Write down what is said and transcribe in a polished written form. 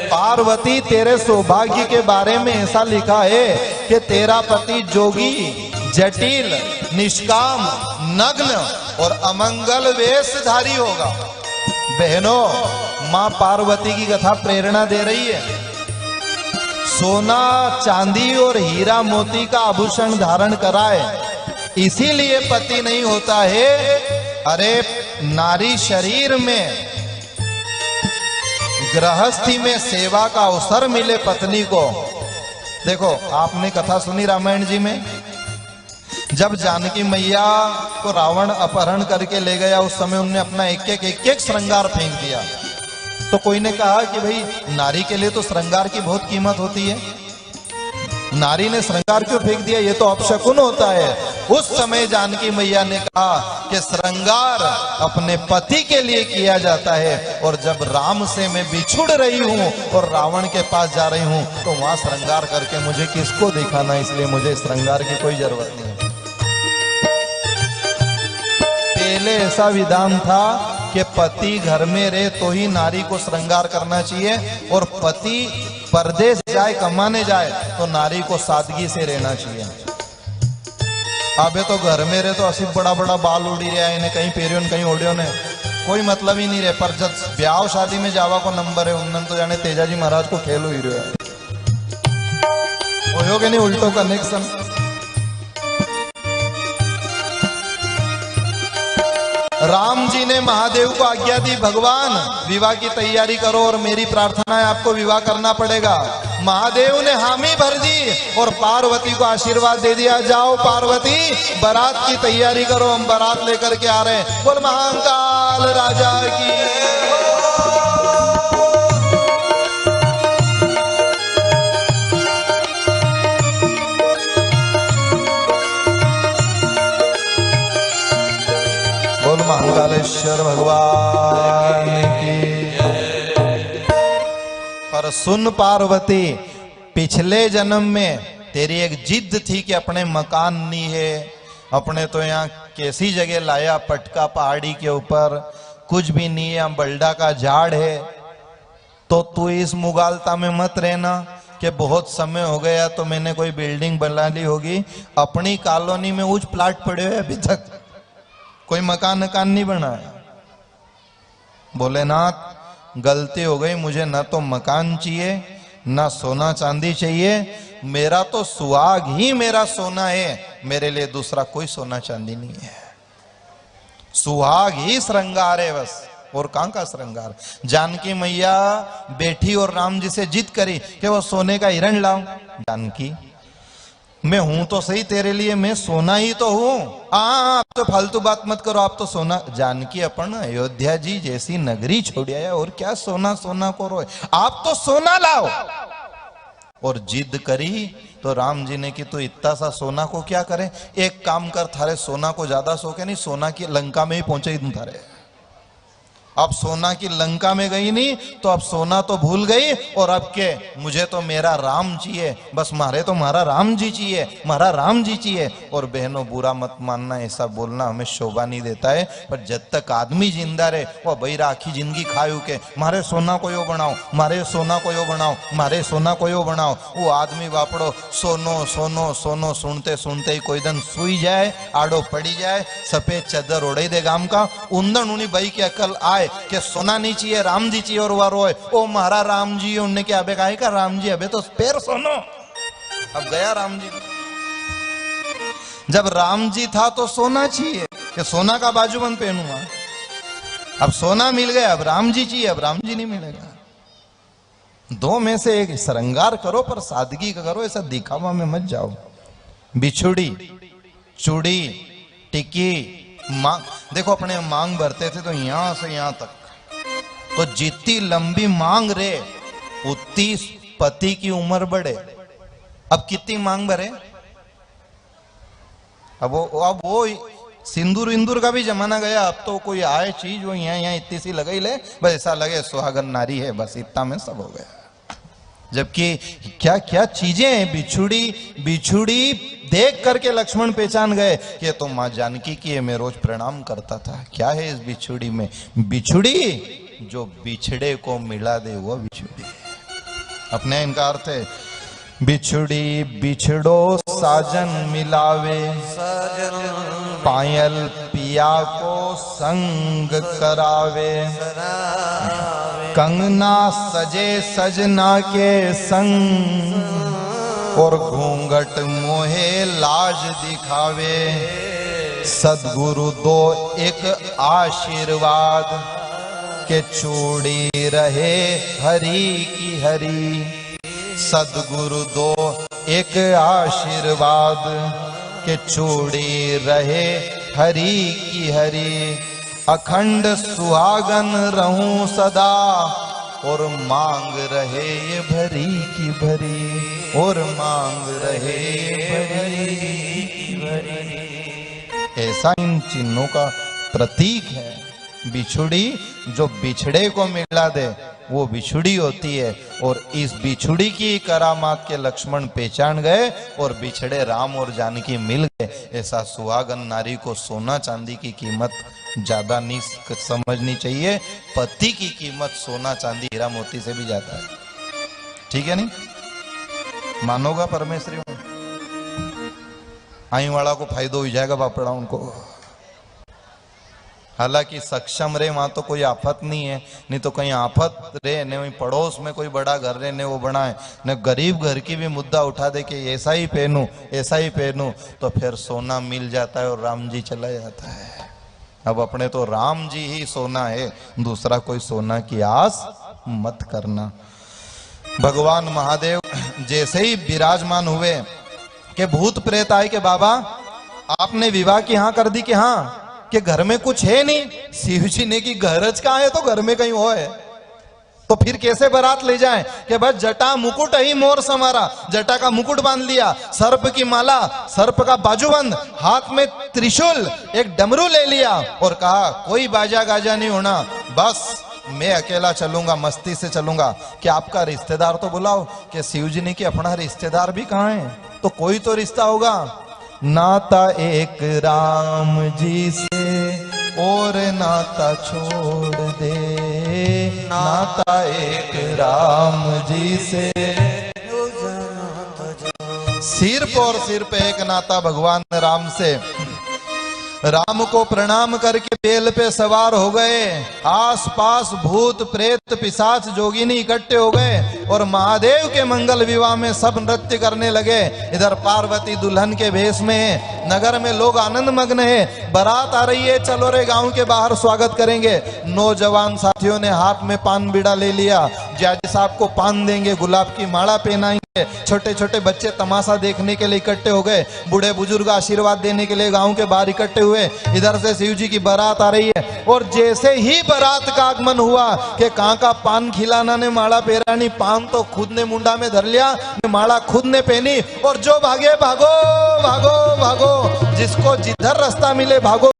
पार्वती तेरे सौभाग्य के बारे में ऐसा लिखा है कि तेरा पति जोगी, जटिल, निष्काम, नग्न और अमंगल वेशधारी होगा। बहनों, मां पार्वती की कथा प्रेरणा दे रही है। सोना, चांदी और हीरा मोती का आभूषण धारण कराए, इसीलिए पति नहीं होता है। अरे नारी शरीर में, गृहस्थी में सेवा का अवसर मिले पत्नी को। देखो, आपने कथा सुनी रामायण जी में, जब जानकी मैया को रावण अपहरण करके ले गया, उस समय उन्होंने अपना एक एक श्रृंगार फेंक दिया। तो कोई ने कहा कि भाई नारी के लिए तो श्रृंगार की बहुत कीमत होती है, नारी ने श्रृंगार क्यों फेंक दिया, ये तो अपशकुन होता है। उस समय जानकी मैया ने कहा कि श्रृंगार अपने पति के लिए किया जाता है, और जब राम से मैं बिछुड़ रही हूं और रावण के पास जा रही हूं तो वहां श्रृंगार करके मुझे किसको दिखाना, इसलिए मुझे श्रृंगार की कोई जरूरत नहीं है। पहले ऐसा विधान था कि पति घर में रहे तो ही नारी को श्रृंगार करना चाहिए, और पति परदेश जाए, कमाने जाए तो नारी को सादगी से रहना चाहिए। अबे तो घर में रहे तो असिफ बड़ा बड़ा बाल उड़ी रहा है, इन्हें कहीं पेरियो कहीं ओढ़ियो ने, कोई मतलब ही नहीं रहे। पर जब ब्याह शादी में जावा को नंबर है, उन्होंने तो जाने तेजाजी महाराज को खेलो ही रहे हो कि नहीं, उल्टो कनेक्शन। राम जी ने महादेव को आज्ञा दी, भगवान विवाह की तैयारी करो, और मेरी प्रार्थना है आपको विवाह करना पड़ेगा। महादेव ने हामी भर दी और पार्वती को आशीर्वाद दे दिया, जाओ पार्वती बारात की तैयारी करो, हम बारात लेकर के आ रहे हैं। बोल महाकाल राजा की। महाकालेश्वर भगवान की। पर सुन पार्वती, पिछले जन्म में तेरी एक जिद थी कि अपने मकान नहीं है, अपने तो यहाँ कैसी जगह लाया, पटका पहाड़ी के ऊपर, कुछ भी नहीं है, यहाँ बल्डा का झाड़ है। तो तू इस मुगालता में मत रहना कि बहुत समय हो गया तो मैंने कोई बिल्डिंग बना ली होगी। अपनी कॉलोनी में उच्च प्लाट पड़े हुए, अभी तक कोई मकान नहीं बना है। भोलेनाथ गलती हो गई, मुझे ना तो मकान चाहिए ना सोना चांदी चाहिए, मेरा तो सुहाग ही मेरा सोना है, मेरे लिए दूसरा कोई सोना चांदी नहीं है। सुहाग ही श्रृंगार है बस, और कहां का श्रृंगार। जानकी मैया बैठी और राम जी से जिद करी कि वो सोने का हिरण लाओ। जानकी, मैं हूं तो सही तेरे लिए, मैं सोना ही तो हूं। आप तो फालतू बात मत करो, आप तो सोना। जानकी, अपन अयोध्या जी जैसी नगरी छोड़ आया, और क्या सोना सोना को रोए, आप तो सोना लाओ। और जिद करी तो राम जी ने कि तो इतना सा सोना को क्या करे, एक काम कर, थारे सोना को ज्यादा शौक है नहीं, सोना की लंका में ही पहुंचे ही तुम थारे। अब सोना की लंका में गई नहीं तो अब सोना तो भूल गई, और अब के मुझे तो मेरा राम चाहिए, बस मारे तो मारा राम जी चाहिए, मारा राम जी चाहिए। और बहनों, बुरा मत मानना, ऐसा बोलना हमें शोभा नहीं देता है, पर जब तक आदमी जिंदा रहे वो बहिरा आखी जिंदगी खायू के मारे सोना को यो बनाओ, मारे सोना को यो बनाओ, मारे सोना को यो बनाओ। वो आदमी वापड़ो सोनो सोनो सोनो सुनते सुनते ही कोई दिन सुई जाए, आड़ो पड़ी जाए, सफेद चादर ओढ़े दे गाम का, उन्दन उन्हीं भाई की अकल आए कि सोना नहीं चाहिए, राम जी चाहिए, और वह रोए ओ मारा राम जी। उनने क्या अबे कहा का राम जी, अबे तो पैर सोनो। अब गया राम जी। जब राम जी था तो सोना चाहिए कि सोना का बाजूबंद पहनूंगा, अब सोना मिल गया, अब राम जी चाहिए, अब राम जी नहीं मिलेगा। दो में से एक श्रृंगार करो, पर सादगी का करो, ऐसा दिखावा में मत जाओ। बिछुड़ी, चूड़ी, टिकी, मांग, देखो अपने मांग भरते थे तो यहां से यहां तक, तो जितनी लंबी मांग रे उतनी पति की उम्र बढ़े। अब कितनी मांग भरे, अब वो सिंदूर विंदूर का भी जमाना गया। अब तो कोई आए चीज वो यहाँ इतनी सी लगा ही ले, बस ऐसा लगे सुहागन नारी है, बस इतना में सब हो गया। जबकि क्या क्या चीजें हैं। बिछुड़ी देख करके लक्ष्मण पहचान गए कि तो माँ जानकी की है, मैं रोज प्रणाम करता था। क्या है इस बिछुड़ी में? बिछुड़ी जो बिछड़े को मिला दे वो बिछुड़ी। अपने इनका अर्थ है बिछुड़ी बिछड़ो साजन मिलावे, पायल पिया को संग करावे, कंगना सजे सजना के संग और घूंघट मोहे लाज दिखावे। सदगुरु दो एक आशीर्वाद के चूड़ी रहे हरि की हरि। सदगुरु दो एक आशीर्वाद के चूड़ी रहे हरि की हरि। अखंड सुहागन रहूं सदा और मांग रहे ये भरी की भरी, और मांग रहे ये भरी की भरी। ऐसा इन चिन्हों का प्रतीक है। बिछुड़ी जो बिछड़े को मिला दे वो बिछुड़ी होती है, और इस बिछुड़ी की करामात के लक्ष्मण पहचान गए और बिछड़े राम और जानकी मिल गए। ऐसा सुहागन नारी को सोना चांदी की कीमत ज्यादा नहीं समझनी चाहिए। पति की कीमत सोना चांदी हीरा मोती से भी ज्यादा है। ठीक है नहीं? मानोगा परमेश्वरी? आई वाला को फायदो हो जाएगा बापड़ा उनको। हालांकि सक्षम रहे वहां तो कोई आफत नहीं है, नहीं तो कहीं आफत रहे ने वही पड़ोस में कोई बड़ा घर रहे ने वो बनाए ने गरीब घर की भी मुद्दा उठा दे कि ऐसा ही पहनूं ऐसा ही पहनूं, तो फिर सोना मिल जाता है और राम जी चला जाता है। अब अपने तो राम जी ही सोना है, दूसरा कोई सोना की आस मत करना। भगवान महादेव जैसे ही विराजमान हुए कि भूत प्रेत आए कि बाबा आपने विवाह की हाँ कर दी कि हाँ, कि घर में कुछ है नहीं। शिव जी ने की गरज कहाँ है, तो घर में कहीं हो है, तो फिर कैसे बारात ले जाएं? कि बस जटा मुकुट ही मोर समारा, जटा का मुकुट बांध लिया, सर्प की माला, सर्प का बाजूबंद, हाथ में त्रिशूल, एक डमरू ले लिया और कहा कोई बाजा गाजा नहीं होना, बस मैं अकेला चलूंगा, मस्ती से चलूंगा। कि आपका रिश्तेदार तो बुलाओ। कि शिव जी ने कि अपना रिश्तेदार भी कहाँ है, तो कोई तो रिश्ता होगा। नाता एक राम जी से और नाता छोड़ दे, नाता एक राम जी से। सिर्फ और सिर्फ एक नाता भगवान राम से। राम को प्रणाम करके बेल पे सवार हो गए। आसपास भूत प्रेत पिशाच जोगिनी इकट्ठे हो गए और महादेव के मंगल विवाह में सब नृत्य करने लगे। इधर पार्वती दुल्हन के भेष में है, नगर में लोग आनंद मग्न है। बारात आ रही है, चलो रे गांव के बाहर स्वागत करेंगे। नौजवान साथियों ने हाथ में पान बीड़ा ले लिया, जज साहब को पान देंगे, गुलाब की माला पहनाएंगे। छोटे छोटे बच्चे तमाशा देखने के लिए इकट्ठे हो गए, बूढ़े बुजुर्ग आशीर्वाद देने के लिए गांव के बाहर इकट्ठे हुए। इधर से शिव जी की बारात आ रही है और जैसे ही बारात का आगमन हुआ कि कहां का पान खिलाना ने माला पहरानी, पान तो खुद ने मुंडा में धर लिया, माला खुद ने पहनी और जो भागे भागो भागो भागो, जिसको जिधर रास्ता मिले भागो।